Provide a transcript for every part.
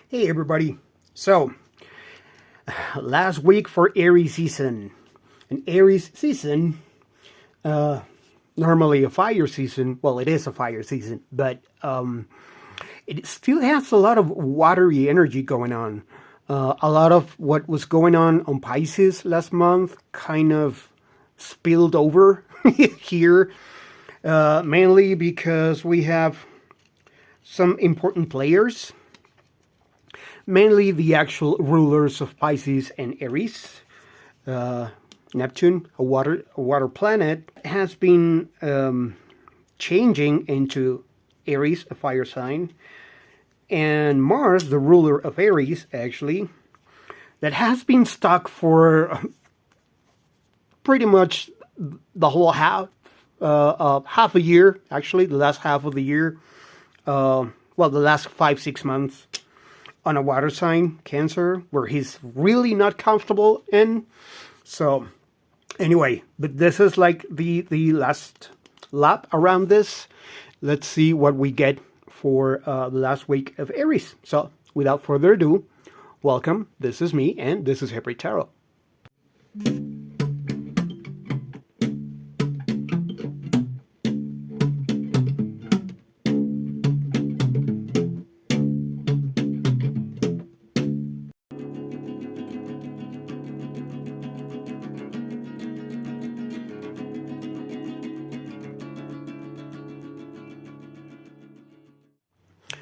Hey everybody. So, last week for Aries season. An Aries season, normally a fire season. Well, it is a fire season, but it still has a lot of watery energy going on. A lot of what was going on Pisces last month kind of spilled over here, mainly because we have some important players, mainly the actual rulers of Pisces and Aries. Neptune, a water planet, has been changing into Aries, a fire sign, and Mars, the ruler of Aries, actually, that has been stuck for pretty much the whole half a year, actually, the last half of the year, the last 5-6 months, on a water sign, Cancer, where he's really not comfortable in. So anyway, but this is like the last lap around this. Let's see what we get for the last week of Aries. So without further ado, welcome. This is me, and this is Happy Tarot.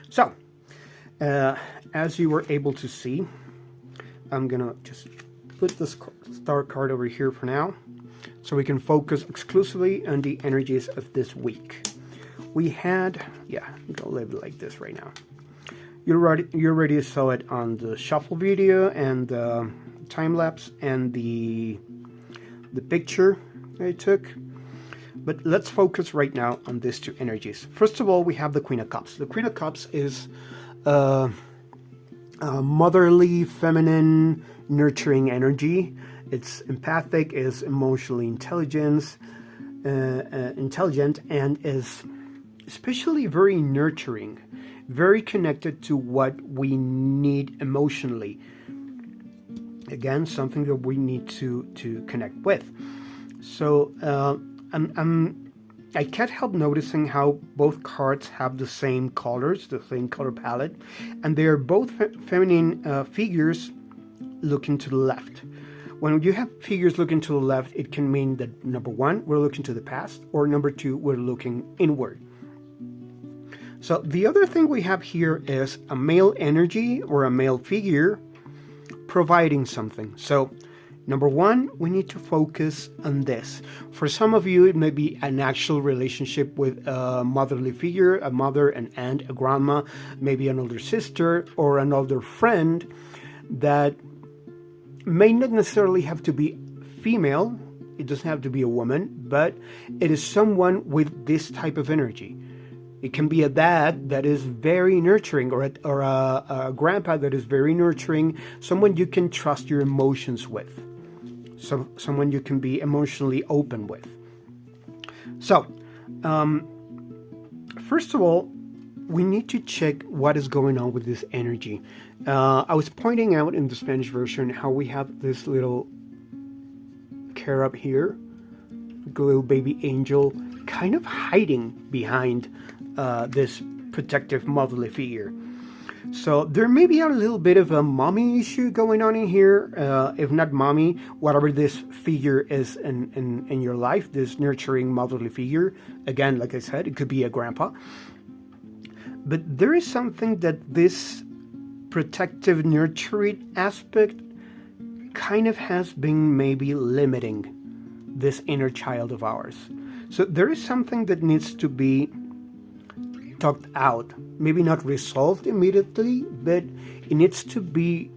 So, as you were able to see, I'm gonna just put this star card over here for now, so we can focus exclusively on the energies of this week. We had, I'm gonna leave it like this right now. You already saw it on the shuffle video and the time lapse and the picture I took. But let's focus right now on these two energies. First of all, we have the Queen of Cups. The Queen of Cups is a motherly, feminine, nurturing energy. It's empathic, is emotionally intelligent, and is especially very nurturing, very connected to what we need emotionally. Again, something that we need to connect with. So, I can't help noticing how both cards have the same colors, the same color palette, and they are both feminine figures looking to the left. When you have figures looking to the left, it can mean that number one, we're looking to the past, or number two, we're looking inward. So the other thing we have here is a male energy or a male figure providing something. So number one, we need to focus on this. For some of you, it may be an actual relationship with a motherly figure, a mother, an aunt, a grandma, maybe an older sister or an older friend that may not necessarily have to be female. It doesn't have to be a woman, but it is someone with this type of energy. It can be a dad that is very nurturing, or a grandpa that is very nurturing, someone you can trust your emotions with. So someone you can be emotionally open with. So, first of all, we need to check what is going on with this energy. I was pointing out in the Spanish version how we have this little cherub here, a little baby angel, kind of hiding behind this protective motherly figure. So there may be a little bit of a mommy issue going on in here. If not mommy, whatever this figure is in your life, this nurturing motherly figure. Again, like I said, it could be a grandpa. But there is something that this protective, nurturing aspect kind of has been maybe limiting this inner child of ours. So there is something that needs to be talked out, maybe not resolved immediately, but it needs to be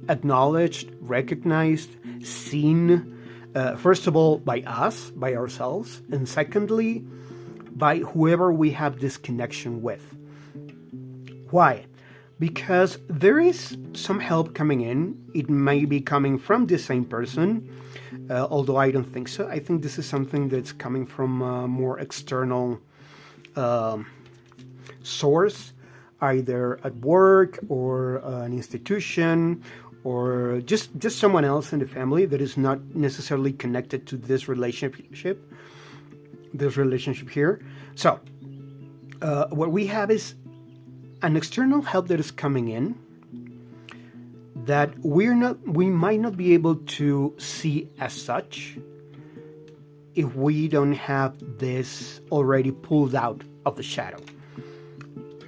acknowledged, recognized, seen, first of all, by us, by ourselves, and secondly, by whoever we have this connection with. Why? Because there is some help coming in. It may be coming from the same person, although I don't think so. I think this is something that's coming from a more external source. either at work or an institution, or just someone else in the family that is not necessarily connected to this relationship here. So what we have is an external help that is coming in that we might not be able to see as such if we don't have this already pulled out of the shadow.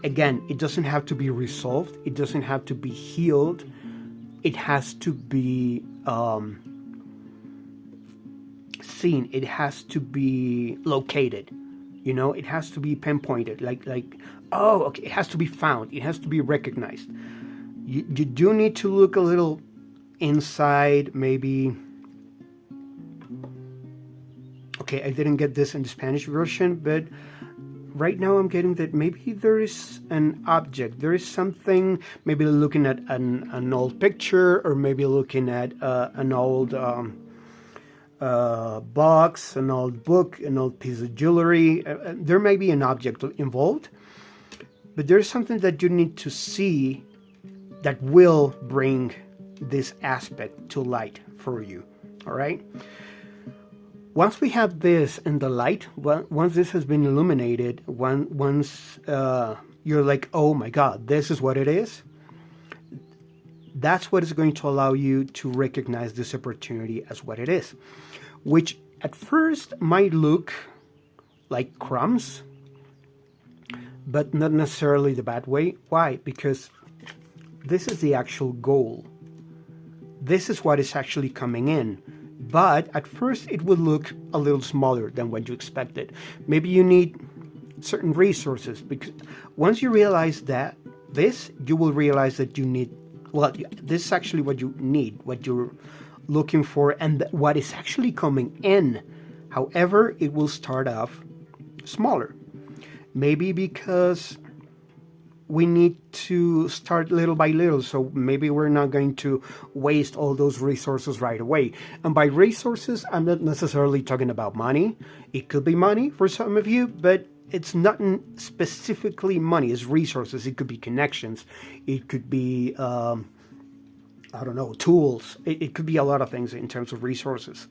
Again, it doesn't have to be resolved. It doesn't have to be healed. It has to be seen. It has to be located. You know, it has to be pinpointed. Like, oh, okay, it has to be found. It has to be recognized. You do need to look a little inside, maybe. Okay, I didn't get this in the Spanish version, but right now I'm getting that maybe there is an object. There is something, maybe looking at an old picture, or maybe looking at an old box, an old book, an old piece of jewelry. There may be an object involved, but there's something that you need to see that will bring this aspect to light for you. All right? Once we have this in the light, once this has been illuminated, once you're like, oh my God, this is what it is, that's what is going to allow you to recognize this opportunity as what it is, which at first might look like crumbs, but not necessarily the bad way. Why? Because this is the actual goal. This is what is actually coming in. But at first it would look a little smaller than what you expected. Maybe you need certain resources, because once you realize that you will realize that you need, well, this is actually what you need, what you're looking for, and what is actually coming in. However, it will start off smaller. Maybe because we need to start little by little, so maybe we're not going to waste all those resources right away. And by resources, I'm not necessarily talking about money. It could be money for some of you, but it's not specifically money. It's resources. It could be connections. It could be, I don't know, tools. It could be a lot of things in terms of resources.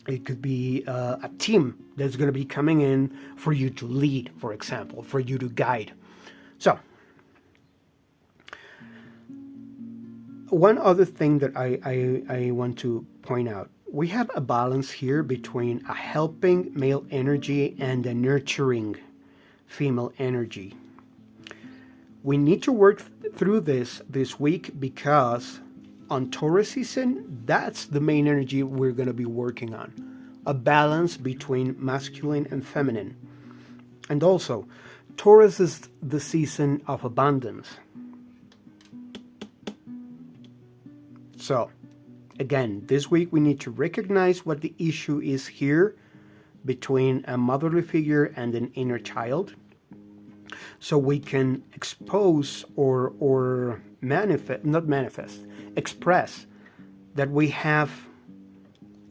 It could be a team that's going to be coming in for you to lead, for example, for you to guide. So, one other thing that I want to point out, we have a balance here between a helping male energy and a nurturing female energy. We need to work through this week, because on Taurus season, that's the main energy we're going to be working on. A balance between masculine and feminine. And also, Taurus is the season of abundance. So, again, this week we need to recognize what the issue is here between a motherly figure and an inner child, so we can expose or express that we have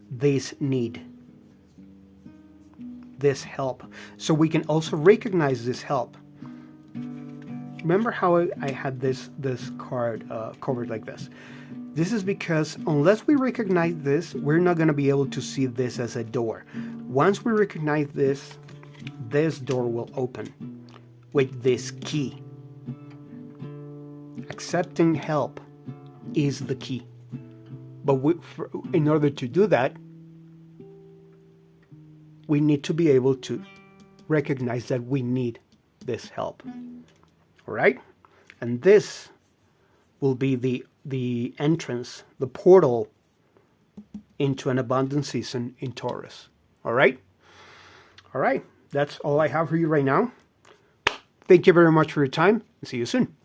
this need, this help, so we can also recognize this help. Remember how I had this card covered like this? This is because unless we recognize this, we're not going to be able to see this as a door. Once we recognize this door will open with this key. Accepting help is the key. But in order to do that, we need to be able to recognize that we need this help. All right? And this will be the entrance, the portal into an abundant season in Taurus. All right? All right. That's all I have for you right now. Thank you very much for your time, and see you soon.